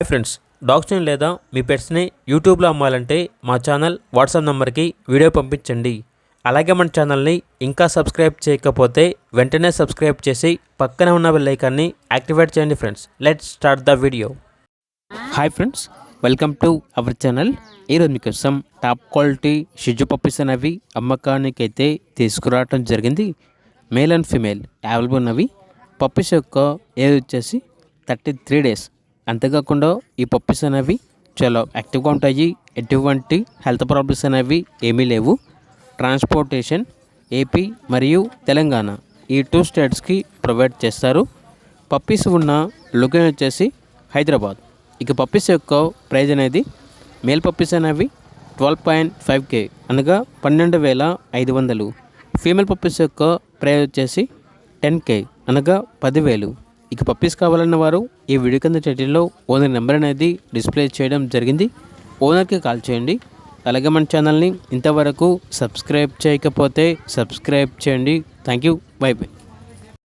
Hi friends, డాగ్స్ని లేదా మీ పెట్స్ని యూట్యూబ్లో అమ్మాలంటే మా ఛానల్ వాట్సాప్ నెంబర్కి వీడియో పంపించండి. అలాగే మన ఛానల్ని ఇంకా సబ్స్క్రైబ్ చేయకపోతే వెంటనే సబ్స్క్రైబ్ చేసి పక్కనే ఉన్న బెల్ ఐకాన్ని యాక్టివేట్ చేయండి. Friends, let's start the video. Hi friends, welcome to our channel. ఈరోజు మీకోసం టాప్ క్వాలిటీ షిజు పప్పీస్ అనేవి అమ్మకానికి అయితే తీసుకురావడం జరిగింది. మేల్ అండ్ ఫీమేల్ అవైలబుల్ ఉన్నవి. పప్పీస్ యొక్క ఏజ్ వచ్చేసి 33 days. అంతేకాకుండా ఈ పప్పీస్ అనేవి చాలా యాక్టివ్గా ఉంటాయి. ఎటువంటి హెల్త్ ప్రాబ్లమ్స్ అనేవి ఏమీ లేవు. ట్రాన్స్పోర్టేషన్ ఏపీ మరియు తెలంగాణ ఈ 2 స్టేట్స్కి ప్రొవైడ్ చేస్తారు. పప్పీస్ ఉన్న లొకేషన్ వచ్చేసి హైదరాబాద్. ఇక పప్పీస్ యొక్క ప్రైజ్ అనేది మేల్ పప్పీస్ అనేవి 12.5K అనగా 12,500. ఫీమేల్ పప్పీస్ యొక్క ప్రైజ్ వచ్చేసి 10K అనగా 10,000. ఇక పప్పీస్ కావాలన్న వారు ఈ వీడియో కింద టైటిల్లో ఓనర్ నెంబర్ అనేది డిస్ప్లే చేయడం జరిగింది. ఓనర్కి కాల్ చేయండి. అలాగే మన ఛానల్ని ఇంతవరకు సబ్స్క్రైబ్ చేయకపోతే సబ్స్క్రైబ్ చేయండి. Thank you. By by.